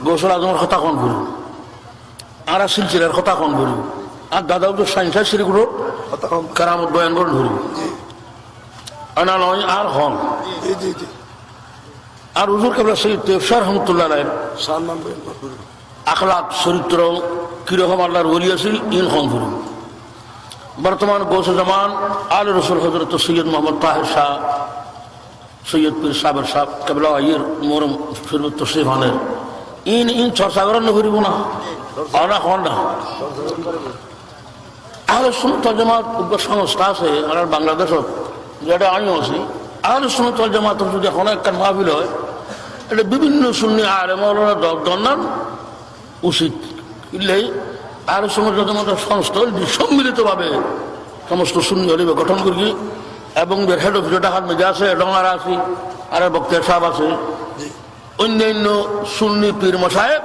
গোসল আজমের কথা কন করি আর সিলসিলার কথা কন করি আর দাদাও তো সাইন্সা শ্রীগুলো কারামত বয়ান করে ধরি আনা নয় আর হন আর হুজুর কেবলা সৈয়দ তেফসার রহমতুল্লাহ আখলাক চরিত্র কিরকম আল্লাহর ওলি আছিল ইন হন ধরি বর্তমান গৌসে জামান আল রসুল হজরত সৈয়দ মোহাম্মদ তাহের শাহ সৈয়দ পীর সাবের সাহ কেবলা আইয়ের মোরম শরীফ তশরিফানের ইন চর্চা করার নকরিব না আনা হন না আহলে সুন্নাত ওয়াল জামাত সংস্থা আছে আমার বাংলাদেশত যেটা আমিও আছি আহলে সুন্নাত ওয়াল জামাত যদি এখন একটা মাহফিল হয় এটা বিভিন্ন সুন্নি আলেম ওলামারা দরদান উচিত ইল্লাই আহলে সুন্নাত ওয়াল জামাতের সংস্থা সম্মিলিতভাবে সমস্ত সুন্নি হলিবে গঠন করি এবং হেড অফিস ঢাকার মেজে আছে ডঙ্গারা আছে আর বক্তার সাহেব আছে অন্যান্য সুন্নি পীর মশায়েব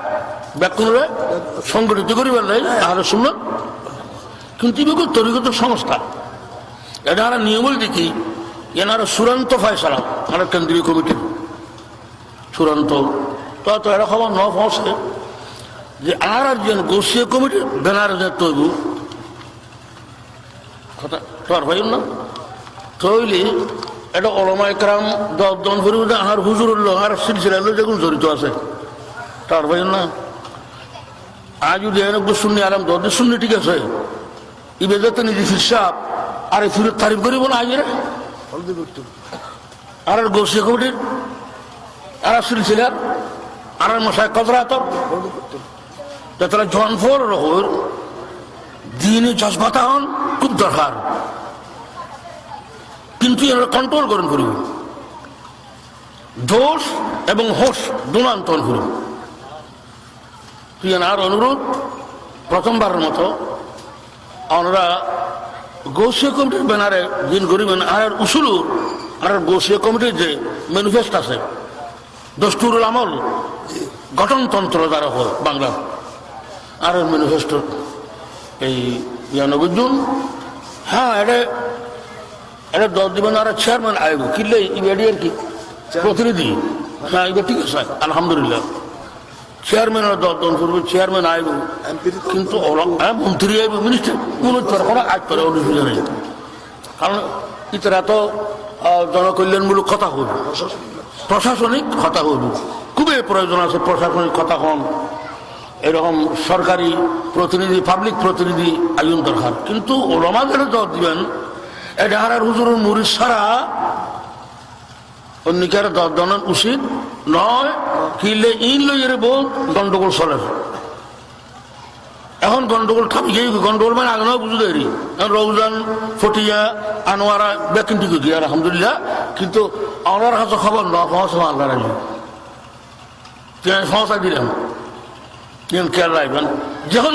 ব্যাকুণরে সংগঠিত করিবার নাই আহলে সুন্নাত কিন্তু এগুলো তরিকত সংস্থা এটা আমরা নিয়ম দেখি এনারা চূড়ান্ত ফয়সালা আমরা কেন্দ্রীয় কমিটির চূড়ান্ত তো এরা খবর ন পৌঁছে যে আর একজন গোসীয় কমিটির ব্যানার তৈব কথা তোর ভাই না তৈলি এটা ওলামা ইকরাম দন করি আর হুজুরুল্লাহ আর সিলসিলা যেগুলো জড়িত আছে তার ভাই না আজ যদি শুননি আরাম দর্দি শুননি ঠিক আছে ইবে যাতে নিজে ফিরসাব আর ফিরে তারিফ করিব না আজের আর গোসীয় কমিটির আর সিলসিলার আর মশাই কতরা তারা জনফর রহর দিনে জজবাতা হন খুব দরকার কিন্তু এরা কন্ট্রোল করেন করিব দোষ এবং হোস দুনান্তন করিব তুই আর অনুরোধ প্রথমবারের মতো আমরা গোসীয় কমিটির ব্যানারে দিন করিবেন আর উসুল আর গোসীয় কমিটির যে ম্যানিফেস্ট আছে দস্তুরুল আমল গঠনতন্ত্র দ্বারা হয় বাংলা আর ম্যানিফেস্ট এই ৯২ হ্যাঁ এটা ১০ দিবেন আর চেয়ারম্যান আইব কিনলে ইবেডিয়ার কি প্রতিনিধি হ্যাঁ এবার ঠিক আছে আলহামদুলিল্লাহ চেয়ারম্যানের দর্দন করবে চেয়ারম্যান আইব কিন্তু মন্ত্রী আইব মিনিস্টার মনে করে আজ করে অনুষ্ঠিত নেই কারণ ইতারা তো জনকল্যাণমূলক কথা হইব প্রশাসনিক কথা হইব খুবই প্রয়োজন আছে প্রশাসনিক কথা হন এরকম সরকারি প্রতিনিধি পাবলিক প্রতিনিধি আয়োজন দরকার কিন্তু ওলামাদের দর দিবেন এটা আর হুজুরের মুরিদ ছাড়া অন্যকার দর্দন উচিত নয় কিনলে ইন লইয়ের বহু গন্ডগোল চলে এখন গন্ডগোল থামি গন্ডগোল মানে আগে নয় বুঝতে পারি রৌজান ফটিয়া আনোয়ারা বেকিনটি গিয়ে আলহামদুলিল্লাহ কিন্তু আমার কাছে খবর ন পৌঁছে আল্লাহ রাজি সমস্যা দিলাম খেয়াল রাখবেন যখন